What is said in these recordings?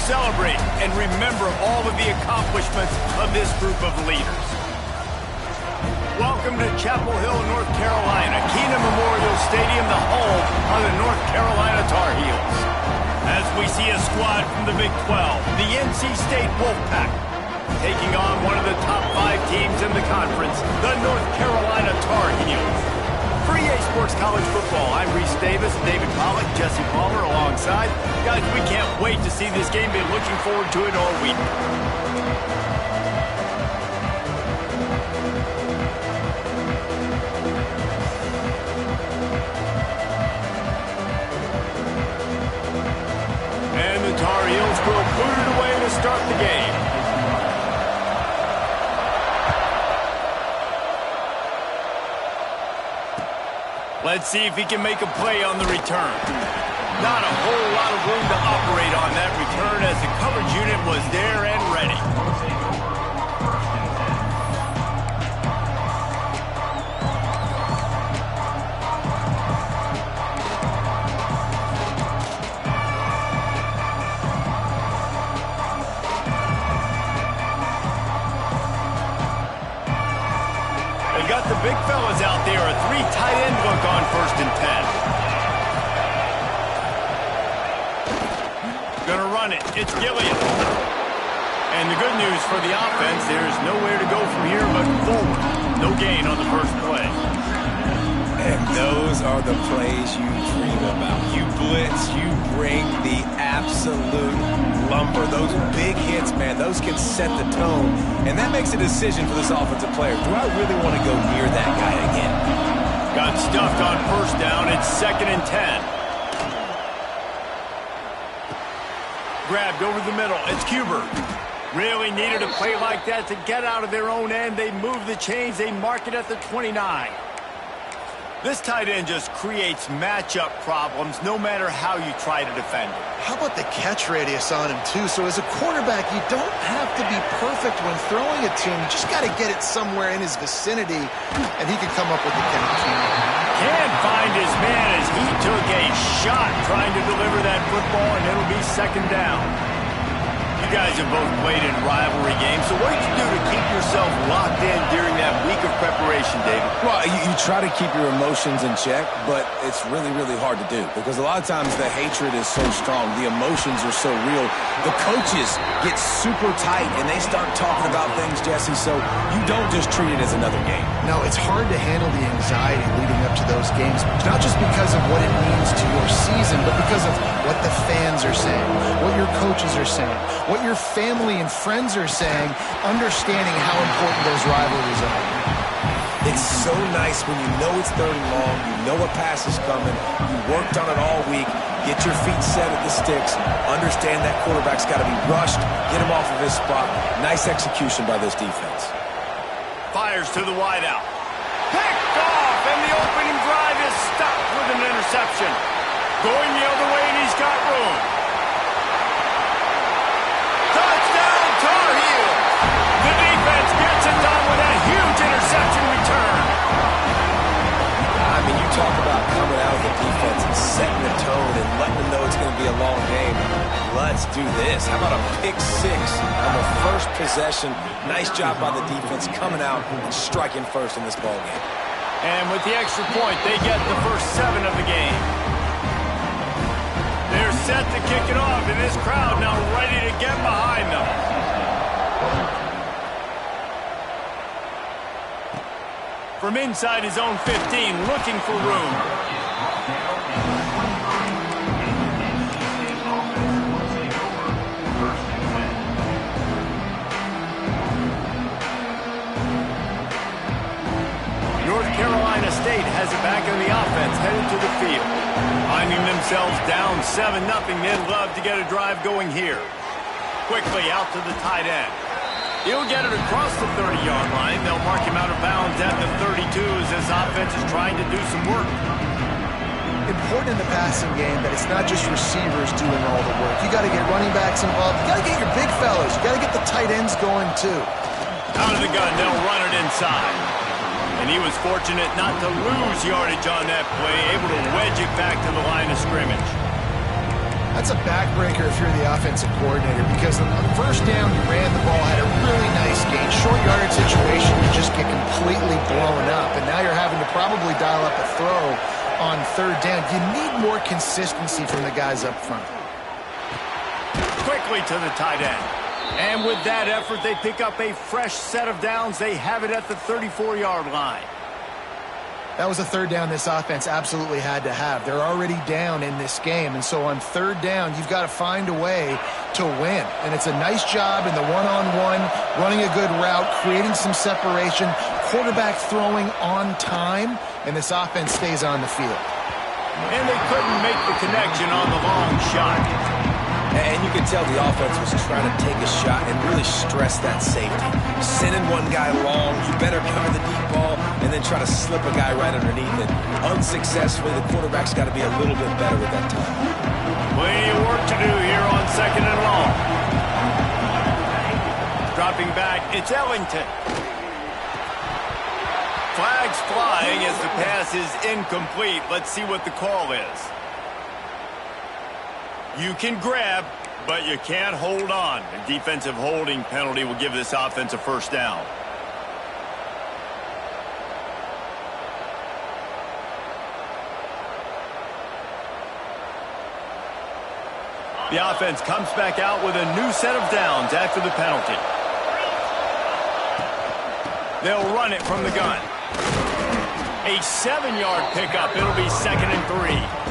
celebrate and remember all of the accomplishments of this group of leaders. Welcome to Chapel Hill, North Carolina, Keenan Memorial Stadium, the home of the North Carolina Tar Heels. As we see a squad from the Big 12, the NC State Wolfpack, taking on one of the top 5 teams in the conference, the North Carolina Tar Heels. For EA Sports College Football, I'm Reese Davis, David Pollack, Jesse Palmer alongside. Guys, we can't wait to see this game. Been looking forward to it all week. And the Tar Heels go booted away to start the game. Let's see if he can make a play on the return. Not a whole lot of room to operate on that return as the coverage unit was there and ready. Got the big fellas out there, a 3 tight end look on 1st and 10. Gonna run it, it's Gilliam. And the good news for the offense, there's nowhere to go from here but forward. No gain on the first play. And those are the plays you dream about. You blitz, you bring the absolute lumber. Those big hits, man, those can set the tone. And that makes a decision for this offensive player. Do I really want to go near that guy again? Got stuffed on 1st down. It's 2nd and 10. Grabbed over the middle. It's Cuber. Really needed a play like that to get out of their own end. They move the chains. They mark it at the 29. This tight end just creates matchup problems no matter how you try to defend it. How about the catch radius on him, too? So as a quarterback, you don't have to be perfect when throwing it to him. You just got to get it somewhere in his vicinity, and he can come up with the catch. Can't find his man as he took a shot trying to deliver that football, and it'll be 2nd down. You guys have both played in rivalry games, so what did you do to keep yourself locked in during that week of preparation, David? Well, you try to keep your emotions in check, but it's really, really hard to do because a lot of times the hatred is so strong. The emotions are so real. The coaches get super tight, and they start talking about things, Jesse, so you don't just treat it as another game. No, it's hard to handle the anxiety leading up to those games, not just because of what it means to your season, but because of what the fans are saying, what your coaches are saying, what your family and friends are saying, understanding how important those rivalries are. It's so nice when you know it's 3rd and long, you know a pass is coming, you worked on it all week, get your feet set at the sticks, understand that quarterback's got to be rushed, get him off of his spot. Nice execution by this defense. Fires to the wideout. Picked off, and the opening drive is stopped with an interception. Going the other way, and he's got room. Touchdown, Tar Heels! The defense gets it done with a huge interception return. I mean, you talk about coming out of the defense and setting the tone and letting them know it's going to be a long game. Let's do this. How about a pick 6 on the first possession? Nice job by the defense coming out and striking first in this ball game. And with the extra point, they get the first 7 of the game. They're set to kick it off, and this crowd now ready to get behind them. From inside his own 15, looking for room. North Carolina State has it back on the offense, headed to the field. Finding themselves down 7-0, they'd love to get a drive going here. Quickly out to the tight end. He'll get it across the 30-yard line. They'll mark him out of bounds at the 32 as this offense is trying to do some work. Important in the passing game that it's not just receivers doing all the work. You got to get running backs involved. You got to get your big fellas. You got to get the tight ends going too. Out of the gun, they'll run it inside. And he was fortunate not to lose yardage on that play, able to wedge it back to the line of scrimmage. That's a backbreaker if you're the offensive coordinator, because on first down, you ran the ball, had a really nice gain. Short yardage situation, you just get completely blown up, and now you're having to probably dial up a throw on third down. You need more consistency from the guys up front. Quickly to the tight end. And with that effort, they pick up a fresh set of downs. They have it at the 34-yard line. That was a third down this offense absolutely had to have. They're already down in this game, and so on third down, you've got to find a way to win. And it's a nice job in the one-on-one, running a good route, creating some separation, quarterback throwing on time, and this offense stays on the field. And they couldn't make the connection on the long shot. And you can tell the offense was trying to take a shot and really stress that safety. Sending one guy long, you better cover the deep ball, and then try to slip a guy right underneath it. Unsuccessfully, the quarterback's got to be a little bit better with that time. Plenty of work to do here on 2nd and long. Dropping back, it's Ellington. Flags flying as the pass is incomplete. Let's see what the call is. You can grab, but you can't hold on. A defensive holding penalty will give this offense a first down. The offense comes back out with a new set of downs after the penalty. They'll run it from the gun. A 7-yard pickup. It'll be 2nd and 3.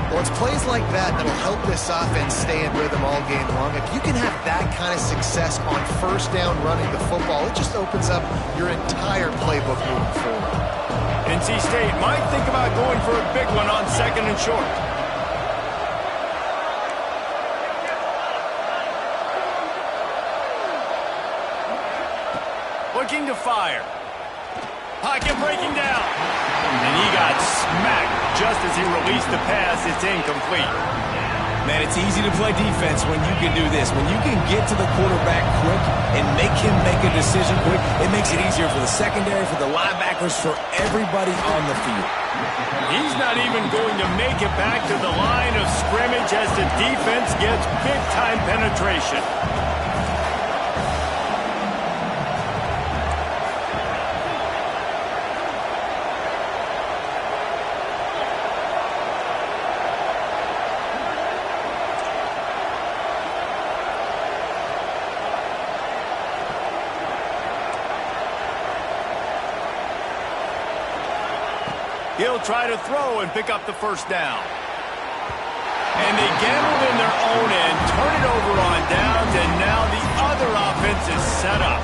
Well, it's plays like that that'll help this offense stay in rhythm all game long. If you can have that kind of success on first down running the football, it just opens up your entire playbook moving forward. NC State might think about going for a big one on 2nd and short. Looking to fire. Pocket breaking down. And he got smacked just as he released the pass. It's incomplete. Man, it's easy to play defense when you can do this. When you can get to the quarterback quick and make him make a decision quick, it makes it easier for the secondary, for the linebackers, for everybody on the field. He's not even going to make it back to the line of scrimmage as the defense gets big-time penetration. He'll try to throw and pick up the first down. And they gambled in their own end, turn it over on downs, and now the other offense is set up.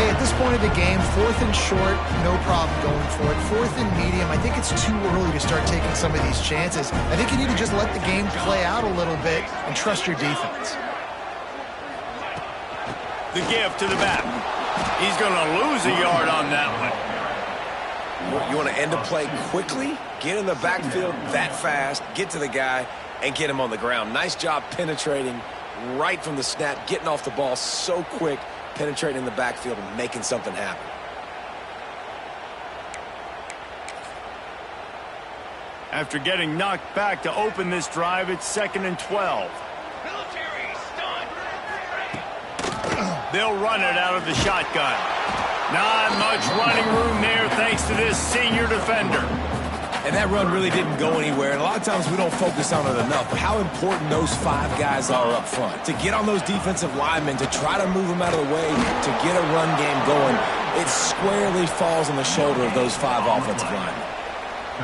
Hey, at this point of the game, 4th and short, no problem going for it. 4th and medium, I think it's too early to start taking some of these chances. I think you need to just let the game play out a little bit and trust your defense. The give to the back. He's going to lose a yard on that one. You want to end a play quickly, get in the backfield that fast, get to the guy, and get him on the ground. Nice job penetrating right from the snap, getting off the ball so quick, penetrating in the backfield and making something happen. After getting knocked back to open this drive, it's 2nd and 12. They'll run it out of the shotgun. Not much running room there thanks to this senior defender. And that run really didn't go anywhere. And a lot of times we don't focus on it enough, but how important those 5 guys are up front. To get on those defensive linemen, to try to move them out of the way, to get a run game going, it squarely falls on the shoulder of those 5 offensive linemen.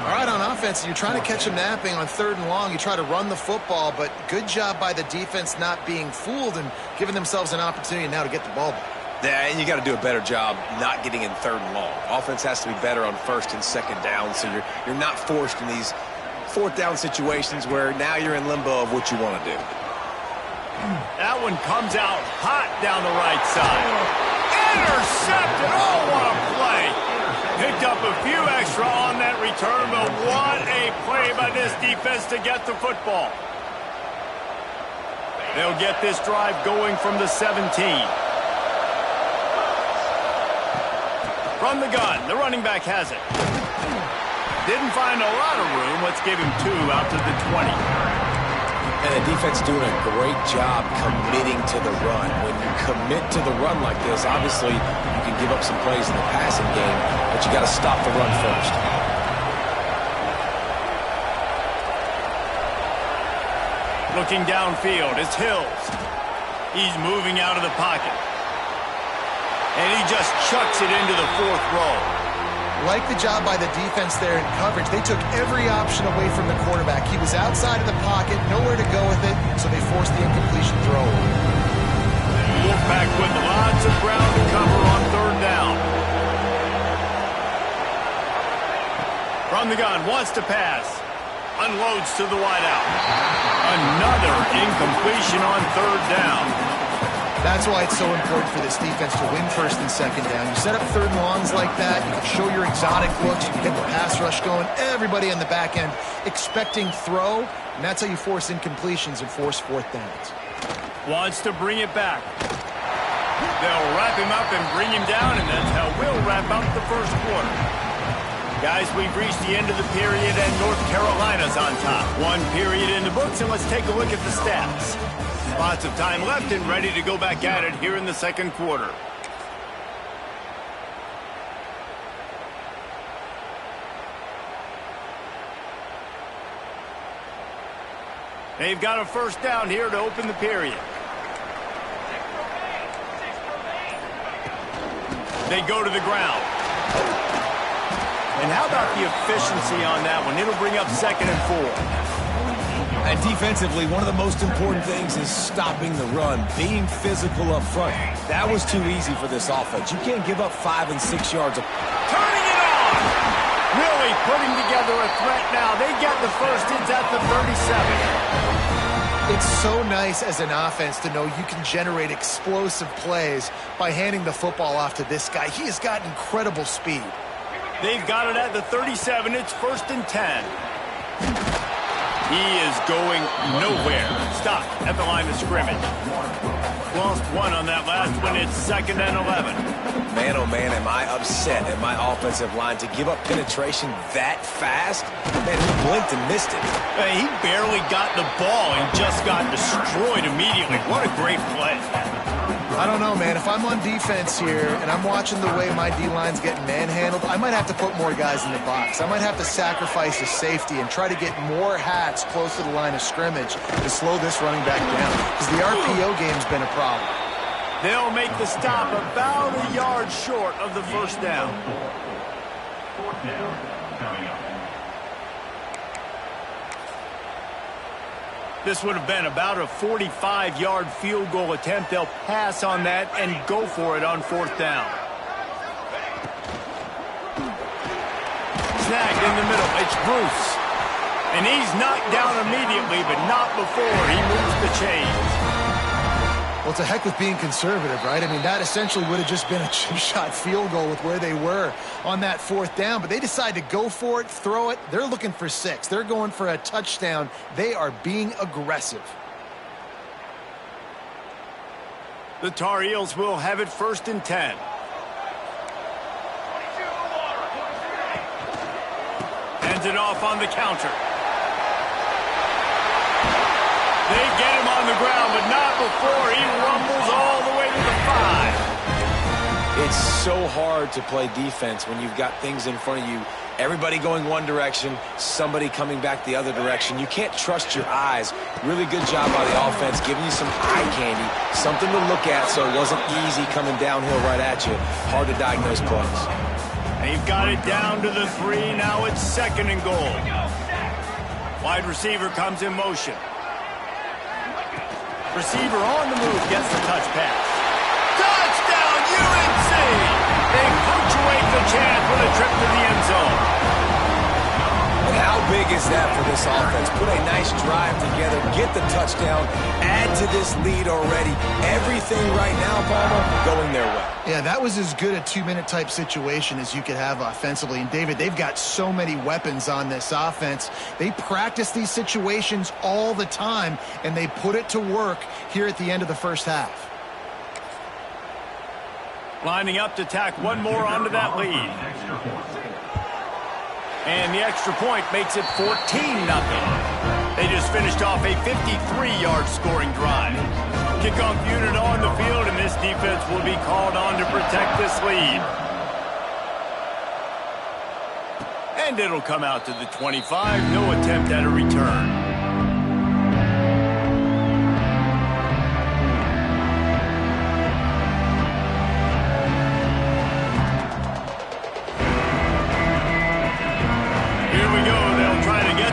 All right, on offense, you're trying to catch them napping on 3rd and long. You try to run the football, but good job by the defense not being fooled and giving themselves an opportunity now to get the ball back. Yeah, and you got to do a better job not getting in 3rd and long. Offense has to be better on 1st and 2nd down, so you're not forced in these 4th down situations where now you're in limbo of what you want to do. That one comes out hot down the right side. Intercepted. Oh, what a play. Picked up a few extra on that return, but what a play by this defense to get the football. They'll get this drive going from the 17. From the gun, the running back has it. Didn't find a lot of room. Let's give him 2 out to the 20. And the defense doing a great job committing to the run. When you commit to the run like this, obviously you can give up some plays in the passing game, but you got to stop the run first. Looking downfield, it's Hills. He's moving out of the pocket. And he just chucks it into the fourth row. Like the job by the defense there in coverage. They took every option away from the quarterback. He was outside of the pocket, nowhere to go with it, so they forced the incompletion throw. Wolfpack with lots of ground to cover on third down. From the gun, wants to pass. Unloads to the wideout. Another incompletion on third down. That's why it's so important for this defense to win first and second down. You set up third and longs like that, you can show your exotic looks, you can get the pass rush going, everybody on the back end expecting throw, and that's how you force incompletions and force fourth downs. Wants to bring it back. They'll wrap him up and bring him down, and that's how we'll wrap up the first quarter. Guys, we've reached the end of the period, and North Carolina's on top. One period in the books, and let's take a look at the stats. Lots of time left and ready to go back at it here in the second quarter. They've got a first down here to open the period. They go to the ground. And how about the efficiency on that one? It'll bring up 2nd and 4. And defensively, one of the most important things is stopping the run, being physical up front. That was too easy for this offense. You can't give up 5 and 6 yards. Turning it on! Really putting together a threat now. They get the first. It's at the 37. It's so nice as an offense to know you can generate explosive plays by handing the football off to this guy. He has got incredible speed. They've got it at the 37. It's 1st and 10. He is going nowhere. Stop at the line of scrimmage. Lost one on that last one. It's 2nd and 11. Man, oh man, am I upset at my offensive line to give up penetration that fast? Man, he blinked and missed it. He barely got the ball and just got destroyed immediately. What a great play. I don't know, man. If I'm on defense here and I'm watching the way my D-line's getting manhandled, I might have to put more guys in the box. I might have to sacrifice the safety and try to get more hats close to the line of scrimmage to slow this running back down, because the RPO game's been a problem. They'll make the stop about a yard short of the first down. This would have been about a 45-yard field goal attempt. They'll pass on that and go for it on 4th down. Snagged in the middle. It's Bruce. And he's knocked down immediately, but not before he moves the chains. Well, it's a heck with being conservative, right? I mean, that essentially would have just been a chip shot field goal with where they were on that 4th down. But they decide to go for it, throw it. They're looking for 6. They're going for a touchdown. They are being aggressive. The Tar Heels will have it 1st and 10. Hands it off on the counter. They get him on the ground, but not before he rumbles all the way to the 5. It's so hard to play defense when you've got things in front of you. Everybody going one direction, somebody coming back the other direction. You can't trust your eyes. Really good job by the offense, giving you some eye candy, something to look at so it wasn't easy coming downhill right at you. Hard to diagnose plays. They've got it down to the 3. Now it's 2nd and goal. Wide receiver comes in motion. Receiver on the move, gets the touch pass. Touchdown, UNC! They punctuate the chance with a trip to the end zone. And how big is that for this offense? Put a nice drive together, get the touchdown, add to this lead already. Everything right now, Palmer, going their way. Yeah, that was as good a 2-minute type situation as you could have offensively. And, David, they've got so many weapons on this offense. They practice these situations all the time, and they put it to work here at the end of the first half. Lining up to tack one more onto that lead. And the extra point makes it 14-0. They just finished off a 53-yard scoring drive. Kickoff unit on the field, and this defense will be called on to protect this lead. And it'll come out to the 25. No attempt at a return.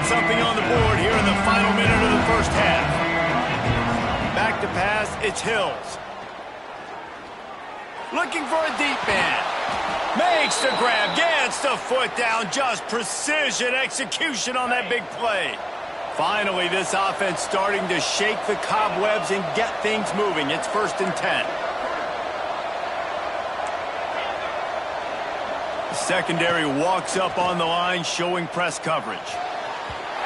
Something on the board here in the final minute of the first half. Back to pass, it's Hills. Looking for a deep man. Makes the grab, gets the foot down, just precision execution on that big play. Finally, this offense starting to shake the cobwebs and get things moving. It's 1st and 10. The secondary walks up on the line, showing press coverage.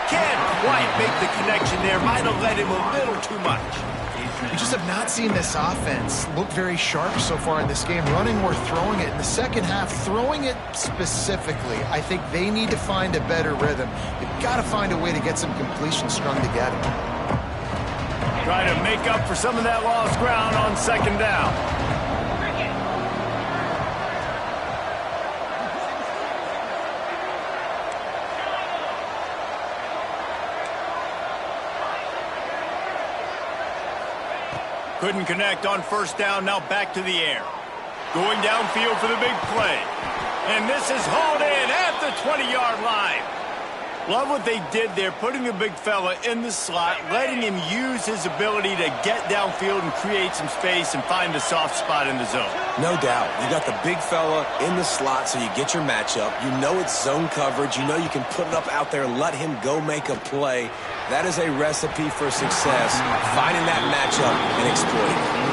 Can't quite make the connection there. Might have led him a little too much. We just have not seen this offense look very sharp so far in this game, running or throwing it. In the second half, throwing it specifically, I think they need to find a better rhythm. They've got to find a way to get some completions strung together. Try to make up for some of that lost ground on 2nd down. Couldn't connect on 1st down, now back to the air. Going downfield for the big play. And this is hauled in at the 20-yard line. Love what they did there, putting the big fella in the slot, letting him use his ability to get downfield and create some space and find the soft spot in the zone. No doubt. You got the big fella in the slot, so you get your matchup. You know it's zone coverage. You know you can put it up out there and let him go make a play. That is a recipe for success, finding that matchup and exploiting it.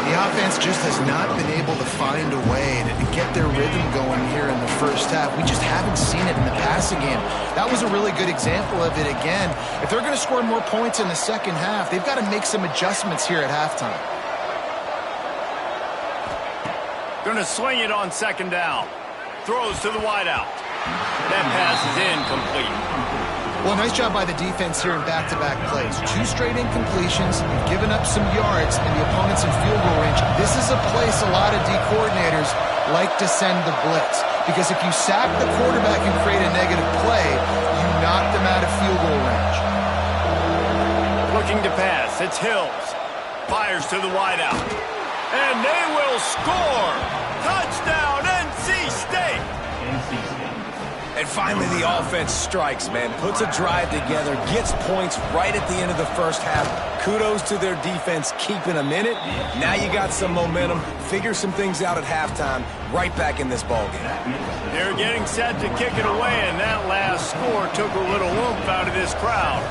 The offense just has not been able to find a way to get their rhythm going here in the first half. We just haven't seen it in the passing game. That was a really good example of it again. If they're going to score more points in the second half, they've got to make some adjustments here at halftime. Going to sling it on 2nd down. Throws to the wideout. That pass is incomplete. Well, nice job by the defense here in back-to-back plays. 2 straight incompletions, given up some yards, and the opponent's in field goal range. This is a place a lot of D coordinators like to send the blitz, because if you sack the quarterback and create a negative play, you knock them out of field goal range. Looking to pass, it's Hills. Fires to the wideout. And they will score! Touchdown, NC State! And finally, the offense strikes, man. Puts a drive together, gets points right at the end of the first half. Kudos to their defense, keeping them in it. Now you got some momentum. Figure some things out at halftime. Right back in this ballgame. They're getting set to kick it away, and that last score took a little oomph out of this crowd.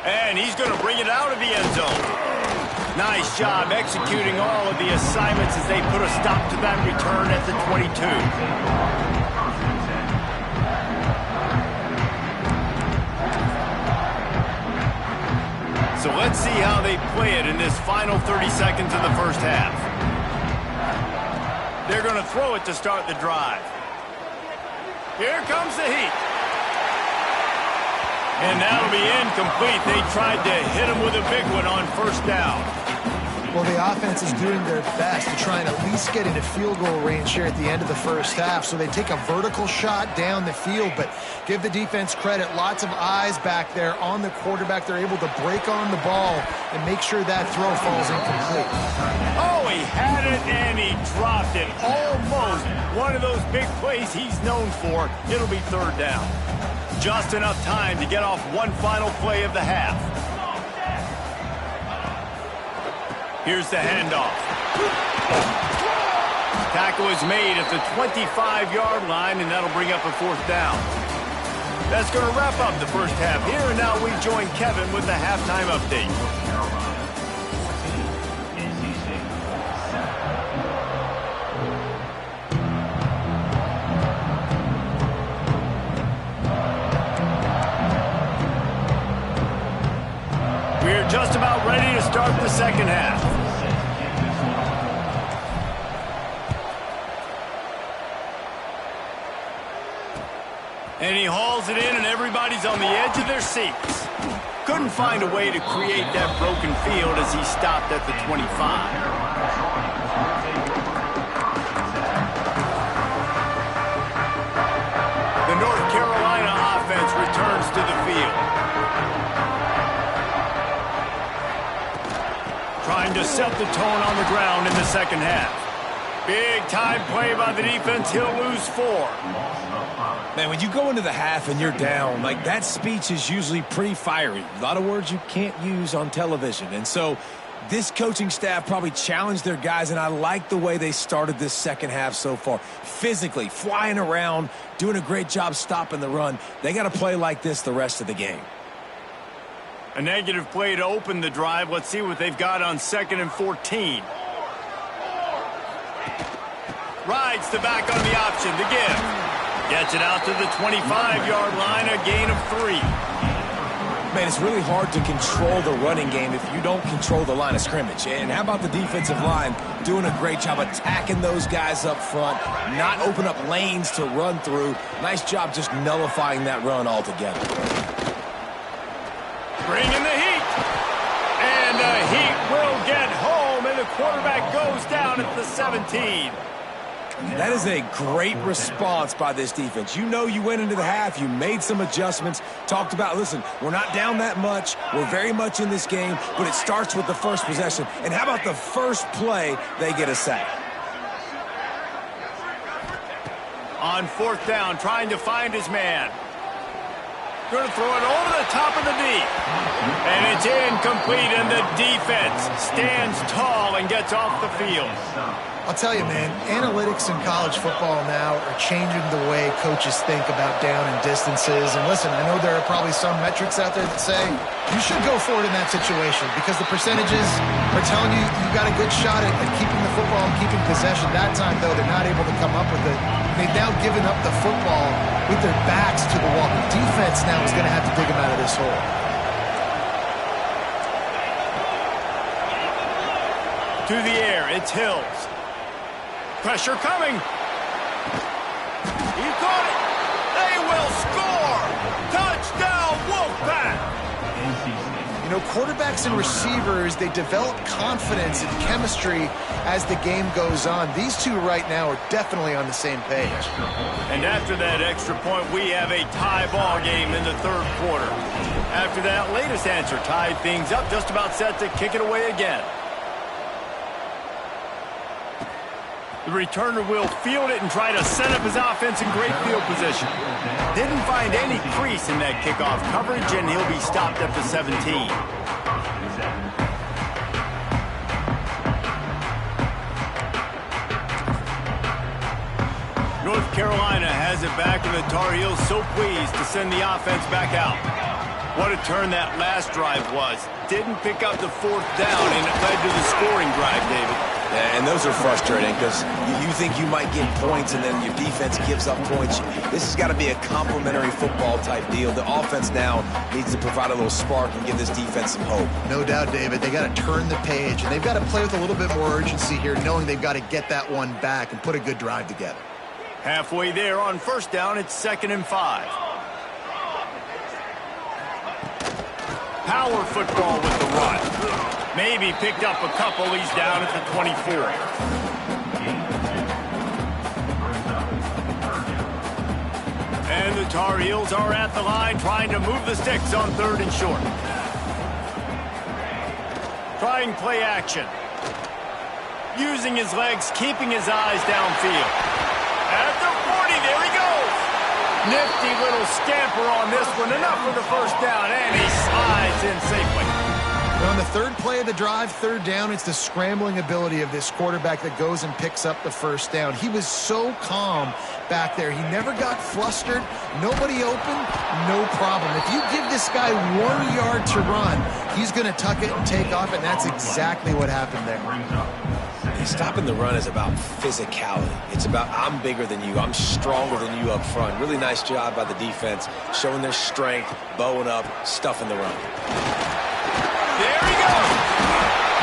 And he's going to bring it out of the end zone. Nice job executing all of the assignments as they put a stop to that return at the 22. So let's see how they play it in this final 30 seconds of the first half. They're going to throw it to start the drive. Here comes the heat. And that'll be incomplete. They tried to hit him with a big one on 1st down. Well, the offense is doing their best to try and at least get into field goal range here at the end of the first half. So they take a vertical shot down the field, but give the defense credit. Lots of eyes back there on the quarterback. They're able to break on the ball and make sure that throw falls incomplete. Oh, he had it and he dropped it. Almost one of those big plays he's known for. It'll be 3rd down. Just enough time to get off one final play of the half. Here's the handoff. Tackle is made at the 25-yard line, and that'll bring up a 4th down. That's going to wrap up the first half here, and now we join Kevin with the halftime update. We're just about ready to start the second half. And he hauls it in, and everybody's on the edge of their seats. Couldn't find a way to create that broken field as he stopped at the 25. The North Carolina offense returns to the field. Trying to set the tone on the ground in the second half. Big-time play by the defense. He'll lose 4. Man, when you go into the half and you're down, like, that speech is usually pretty fiery. A lot of words you can't use on television. And so this coaching staff probably challenged their guys, and I like the way they started this second half so far. Physically, flying around, doing a great job stopping the run. They got to play like this the rest of the game. A negative play to open the drive. Let's see what they've got on 2nd and 14. Rides the back on the option to give. Gets it out to the 25-yard line, a gain of 3. Man, it's really hard to control the running game if you don't control the line of scrimmage. And how about the defensive line doing a great job attacking those guys up front, not open up lanes to run through. Nice job just nullifying that run altogether. Bringing the heat. And the heat will get home, and the quarterback goes down at the 17. That is a great response by this defense. You know, you went into the half, you made some adjustments, talked about, listen, we're not down that much, we're very much in this game, but it starts with the first possession. And how about the first play, they get a sack? On 4th down, trying to find his man. Going to throw it over the top of the knee. And it's incomplete, and the defense stands tall and gets off the field. I'll tell you, man, analytics in college football now are changing the way coaches think about down and distances. And listen, I know there are probably some metrics out there that say you should go for it in that situation because the percentages are telling you you got a good shot at keeping the football and keeping possession. That time, though, they're not able to come up with it. They've now given up the football with their backs to the wall. The defense now is going to have to dig them out of this hole. To the air, it's Hills. Pressure coming. He caught it. They will score. Touchdown, Wolfpack. You know, quarterbacks and receivers, they develop confidence and chemistry as the game goes on. These two right now are definitely on the same page. And after that extra point, we have a tie ball game in the 3rd quarter. After that latest answer tied things up, just about set to kick it away again. The returner will field it and try to set up his offense in great field position. Didn't find any crease in that kickoff coverage, and he'll be stopped at the 17. North Carolina has it back, and the Tar Heels so pleased to send the offense back out. What a turn that last drive was. Didn't pick up the 4th down, and it led to the scoring drive, David. Yeah, and those are frustrating because you think you might get points and then your defense gives up points. This has got to be a complementary football type deal. The offense now needs to provide a little spark and give this defense some hope. No doubt, David. They got to turn the page, and they've got to play with a little bit more urgency here, knowing they've got to get that one back and put a good drive together. Halfway there on 1st down, it's 2nd and 5. Power football with the run. Maybe picked up a couple. He's down at the 24. And the Tar Heels are at the line trying to move the sticks on 3rd and short. Trying play action. Using his legs, keeping his eyes downfield. At the 40, there he goes. Nifty little scamper on this one. Enough for the 1st down, and he slides in safely. On the 3rd play of the drive, 3rd down, it's the scrambling ability of this quarterback that goes and picks up the 1st down. He was so calm back there. He never got flustered. Nobody open, no problem. If you give this guy 1 yard to run, he's going to tuck it and take off, and that's exactly what happened there. Stopping the run is about physicality. It's about I'm bigger than you. I'm stronger than you up front. Really nice job by the defense, showing their strength, bowing up, stuffing the run. There he goes.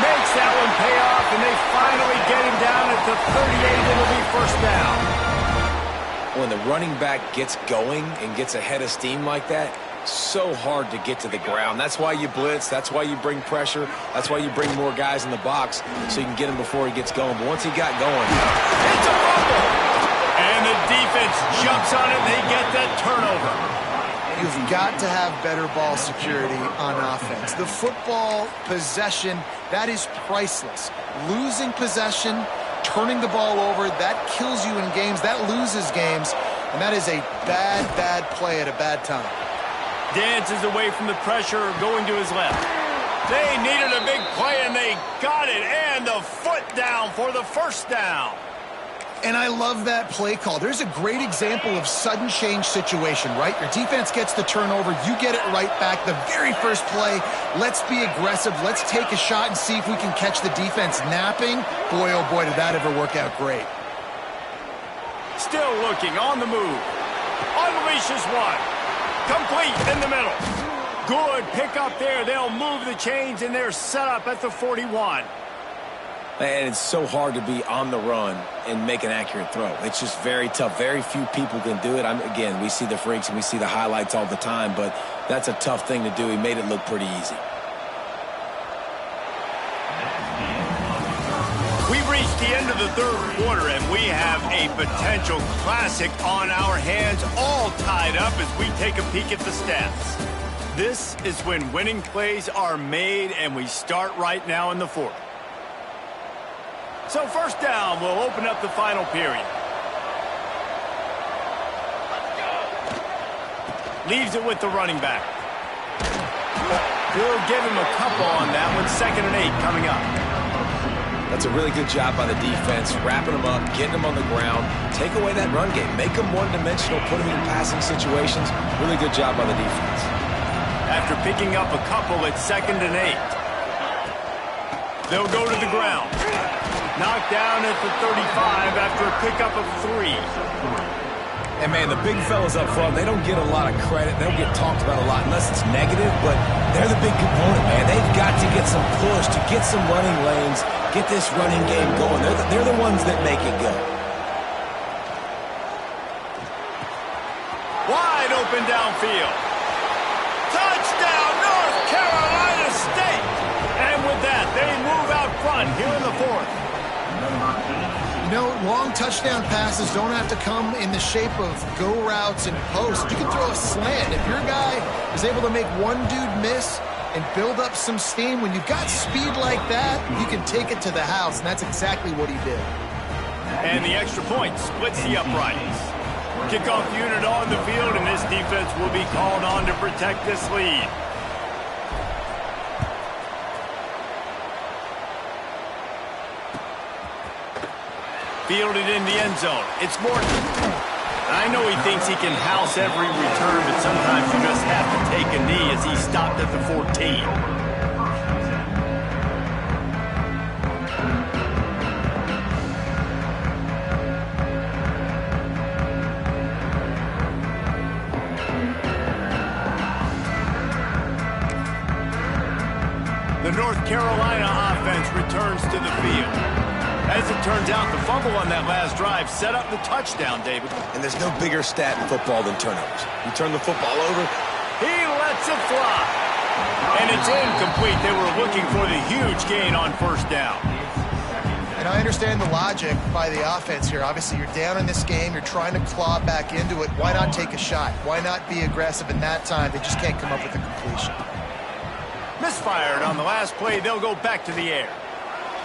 Makes that one pay off, and they finally get him down at the 38. It'll be 1st down. when the running back gets going and gets ahead of steam like that, so hard to get to the ground. That's why you blitz. That's why you bring pressure. That's why you bring more guys in the box so you can get him before he gets going. But once he got going, it's a fumble. And the defense jumps on it, and they get that turnover. You've got to have better ball security on offense. The football possession, that is priceless. Losing possession, turning the ball over, that kills you in games, that loses games, and that is a bad, bad play at a bad time. Dances away from the pressure, going to his left. They needed a big play, and they got it, and the foot down for the first down. And I love that play call. There's a great example of sudden change situation, right? Your defense gets the turnover, you get it right back. The very first play, let's be aggressive. Let's take a shot and see if we can catch the defense napping. Boy, oh boy, did that ever work out great. Still looking, on the move. Unleashes one. Complete in the middle. Good pick up there. They'll move the chains, and they're set up at the 41. And it's so hard to be on the run and make an accurate throw. It's just very tough. Very few people can do it. Again, we see the freaks and we see the highlights all the time, but that's a tough thing to do. He made it look pretty easy. We've reached the end of the third quarter, and we have a potential classic on our hands, all tied up as we take a peek at the stats. This is when winning plays are made, and we start right now in the fourth. So first down, we'll open up the final period. Leaves it with the running back. We'll give him a couple on that one. 2nd and 8 coming up. That's a really good job by the defense, wrapping them up, getting them on the ground. Take away that run game. Make them one-dimensional, put them in passing situations. Really good job by the defense. After picking up a couple, it's 2nd and 8. They'll go to the ground. Knocked down at the 35 after a pickup of 3. And, man, the big fellas up front, they don't get a lot of credit. They don't get talked about a lot unless it's negative, but they're the big component, man. They've got to get some push, to get some running lanes, get this running game going. They're the ones that make it go. Wide open downfield. Touchdown, North Carolina State! And with that, they move out front here in the fourth. You know, long touchdown passes don't have to come in the shape of go routes and posts. You can throw a slant. If your guy is able to make one dude miss and build up some steam, when you've got speed like that, you can take it to the house, and that's exactly what he did. And the extra point splits the uprights. Kickoff unit on the field, and this defense will be called on to protect this lead. Fielded in the end zone. It's Morton. I know he thinks he can house every return, but sometimes you just have to take a knee as he stopped at the 14. The North Carolina offense returns to the field. As it turns out, the fumble on that last drive set up the touchdown, David. And there's no bigger stat in football than turnovers. You turn the football over. He lets it fly. And it's incomplete. They were looking for the huge gain on first down. And I understand the logic by the offense here. Obviously, you're down in this game. You're trying to claw back into it. Why not take a shot? Why not be aggressive in that time? They just can't come up with a completion. Misfired on the last play. They'll go back to the air.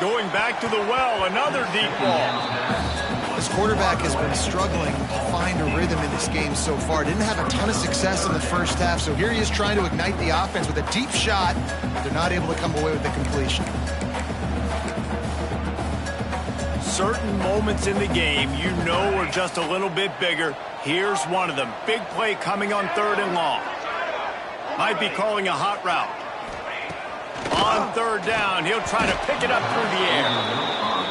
Going back to the well, another deep ball. This quarterback has been struggling to find a rhythm in this game so far. Didn't have a ton of success in the first half, so here he is trying to ignite the offense with a deep shot, but they're not able to come away with the completion. Certain moments in the game you know are just a little bit bigger. Here's one of them. Big play coming on 3rd and long. Might be calling a hot route. On 3rd down, he'll try to pick it up through the air.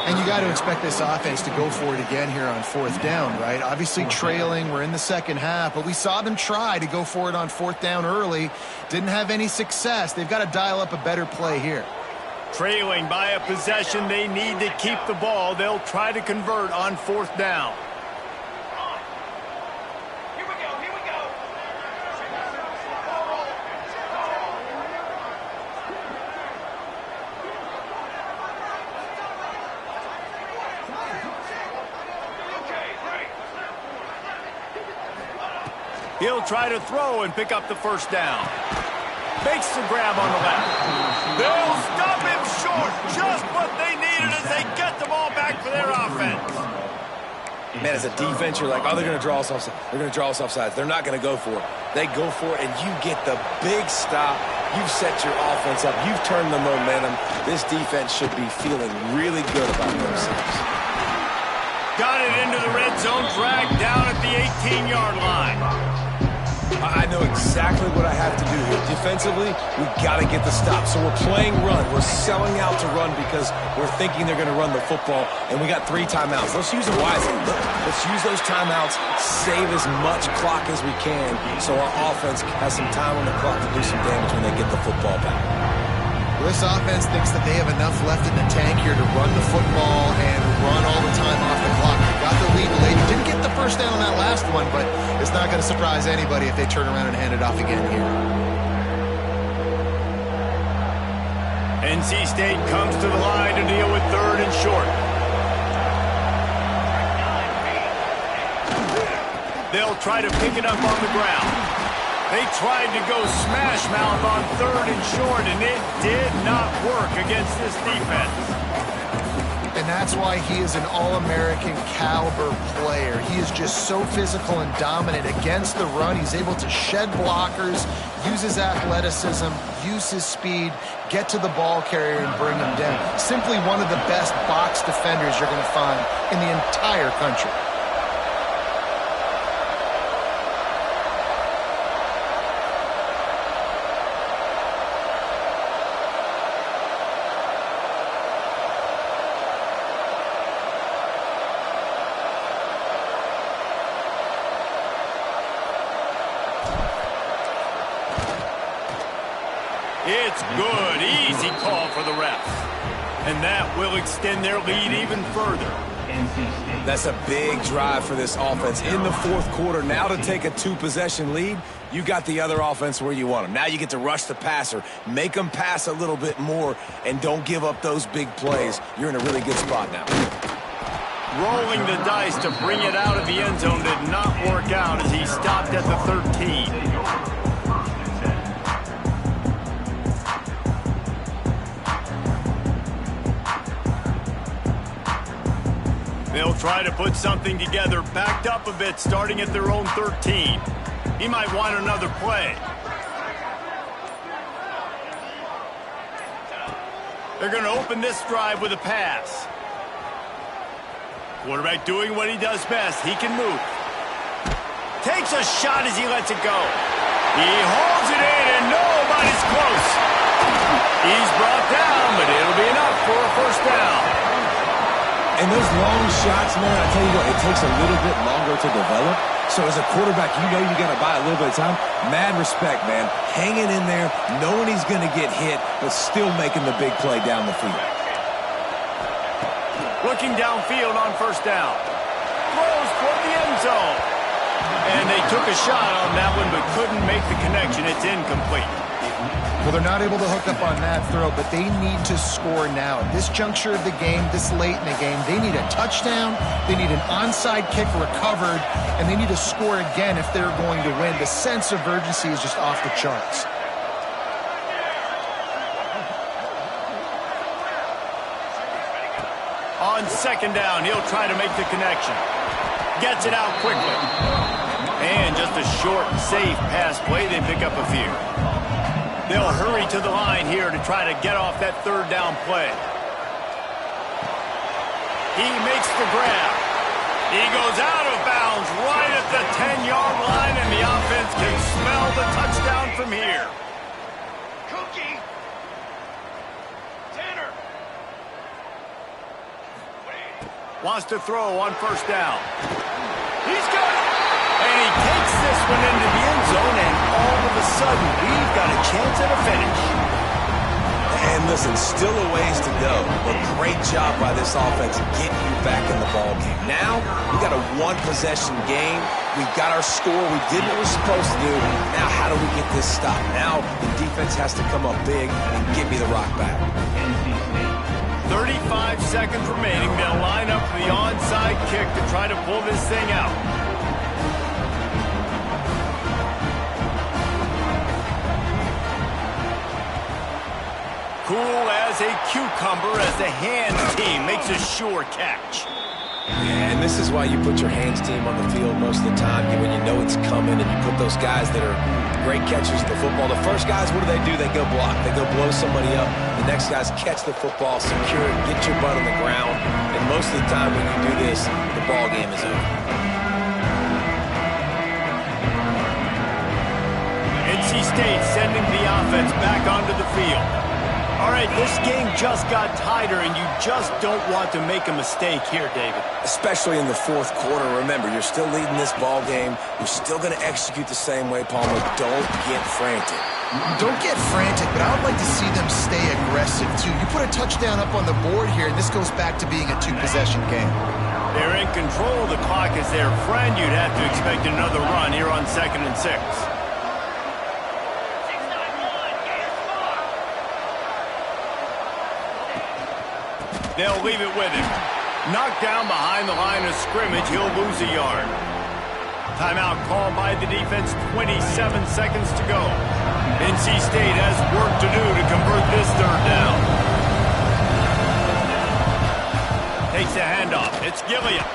And you got to expect this offense to go for it again here on 4th down, right? Obviously trailing, we're in the second half, but we saw them try to go for it on 4th down early. Didn't have any success. They've got to dial up a better play here. Trailing by a possession, they need to keep the ball. They'll try to convert on 4th down. He'll try to throw and pick up the first down. Makes the grab on the left. They'll stop him short. Just what they needed as they get the ball back for their offense. Man, as a defense, you're like, oh, they're going to draw us offside. They're going to draw us offsides. They're not going to go for it. They go for it, and you get the big stop. You've set your offense up. You've turned the momentum. This defense should be feeling really good about themselves. Got it into the red zone, dragged down at the 18-yard line. I know exactly what I have to do here. Defensively, we've got to get the stop. So we're playing run. We're selling out to run because we're thinking they're going to run the football, and we got 3 timeouts. Let's use it wisely. Let's use those timeouts, save as much clock as we can so our offense has some time on the clock to do some damage when they get the football back. Well, this offense thinks that they have enough left in the tank here to run the football and run all the time off the clock. They got the lead late. Didn't get the first down on that last one, but it's not going to surprise anybody if they turn around and hand it off again here. NC State comes to the line to deal with 3rd and short. They'll try to pick it up on the ground. They tried to go smash mouth on 3rd and short, and it did not work against this defense. And that's why he is an All-American caliber player. He is just so physical and dominant against the run. He's able to shed blockers, use his athleticism, use his speed, get to the ball carrier and bring him down. Simply one of the best box defenders you're going to find in the entire country. It's good. Easy call for the refs. And that will extend their lead even further. That's a big drive for this offense in the 4th quarter. Now to take a 2-possession lead, you got the other offense where you want them. Now you get to rush the passer, make them pass a little bit more, and don't give up those big plays. You're in a really good spot now. Rolling the dice to bring it out of the end zone did not work out as he stopped at the 13. They'll try to put something together, backed up a bit, starting at their own 13. He might want another play. They're going to open this drive with a pass. Quarterback doing what he does best. He can move. Takes a shot as he lets it go. He holds it in, and nobody's close. He's brought down, but it'll be enough for a first down. And those long shots, man, I tell you what, it takes a little bit longer to develop. So as a quarterback, you know you got to buy a little bit of time. Mad respect, man. Hanging in there, knowing he's going to get hit, but still making the big play down the field. Looking downfield on first down. Throws toward the end zone. And they took a shot on that one, but couldn't make the connection. It's incomplete. Well, they're not able to hook up on that throw, but they need to score now. At this juncture of the game, this late in the game, they need a touchdown, they need an onside kick recovered, and they need to score again if they're going to win. The sense of urgency is just off the charts. On second down, he'll try to make the connection. Gets it out quickly. And just a short, safe pass play, they pick up a few. They'll hurry to the line here to try to get off that 3rd down play. He makes the grab. He goes out of bounds right at the 10-yard line, and the offense can smell the touchdown from here. Cookie. Tanner. Wants to throw on first down. He's got it. And he takes this one into the end zone, and all of a sudden, we've got a chance at a finish. And listen, still a ways to go, but great job by this offense getting you back in the ball game. Now, we got a 1-possession game. We got our score. We did what we're supposed to do. Now, how do we get this stop? Now, the defense has to come up big and give me the rock back. 35 seconds remaining. They'll line up for the onside kick to try to pull this thing out. cool as a cucumber as the hands team makes a sure catch. Yeah, and this is why you put your hands team on the field most of the time when you know it's coming, and you put those guys that are great catchers of the football. The first guys, what do? They go block. They go blow somebody up. The next guys catch the football, secure it, get your butt on the ground. And most of the time when you do this, the ball game is over. NC State sending the offense back onto the field. All right, this game just got tighter, and you just don't want to make a mistake here, David. Especially in the fourth quarter. Remember, you're still leading this ball game. You're still going to execute the same way, Palmer. Don't get frantic. Don't get frantic, but I would like to see them stay aggressive, too. You put a touchdown up on the board here, and this goes back to being a two-possession game. They're in control. The clock is their friend. You'd have to expect another run here on 2nd and 6. They'll leave it with him. Knocked down behind the line of scrimmage, he'll lose a yard. Timeout called by the defense, 27 seconds to go. NC State has work to do to convert this 3rd down. Takes the handoff. It's Gilliam.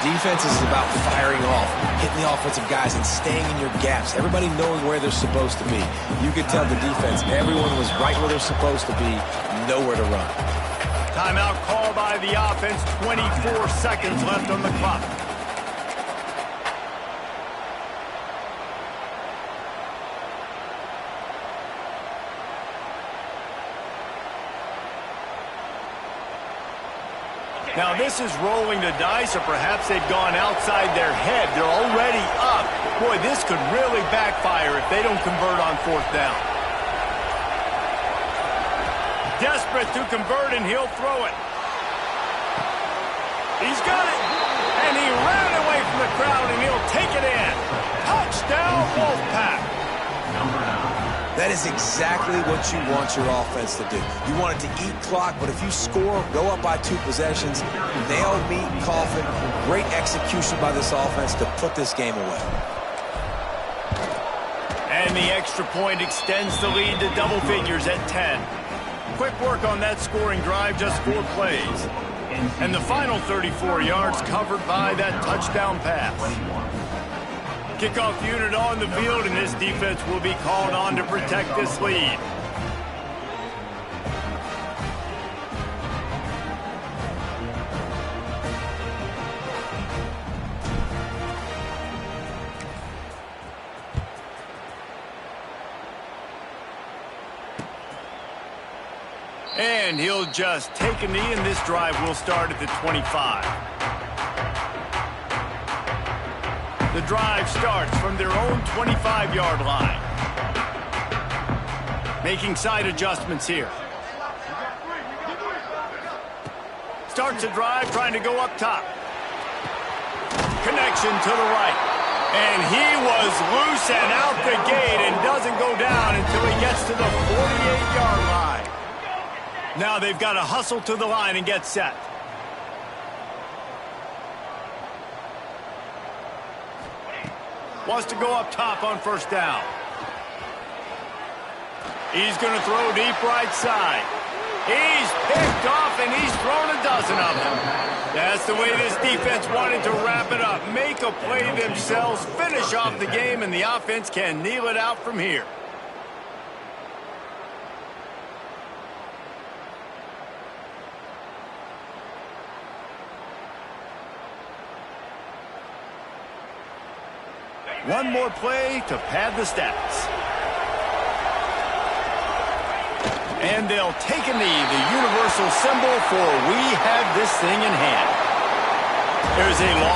Defense is about firing off, hitting the offensive guys, and staying in your gaps. Everybody knowing where they're supposed to be. You could tell the defense, everyone was right where they're supposed to be, nowhere to run. Timeout called by the offense, 24 seconds left on the clock. Now this is rolling the dice, or perhaps they've gone outside their head. They're already up. Boy, this could really backfire if they don't convert on 4th down. Desperate to convert, and he'll throw it. He's got it. And he ran away from the crowd, and he'll take it in. Touchdown, Wolfpack. That is exactly what you want your offense to do. You want it to eat clock, but if you score, go up by 2 possessions, nail, meet, coffin. Great execution by this offense to put this game away. And the extra point extends the lead to double figures at 10. Quick work on that scoring drive, just 4 plays. And the final 34 yards covered by that touchdown pass. Kickoff unit on the field, and this defense will be called on to protect this lead. And he'll just take a knee, and this drive will start at the 25. The drive starts from their own 25-yard line. Making side adjustments here. Starts a drive, trying to go up top. Connection to the right. And he was loose and out the gate and doesn't go down until he gets to the 48-yard line. Now they've got to hustle to the line and get set. Wants to go up top on 1st down. He's going to throw deep right side. He's picked off, and he's thrown a dozen of them. That's the way this defense wanted to wrap it up. Make a play themselves, finish off the game, and the offense can kneel it out from here. One more play to pad the stats. And they'll take a knee, the universal symbol for we have this thing in hand. There's a long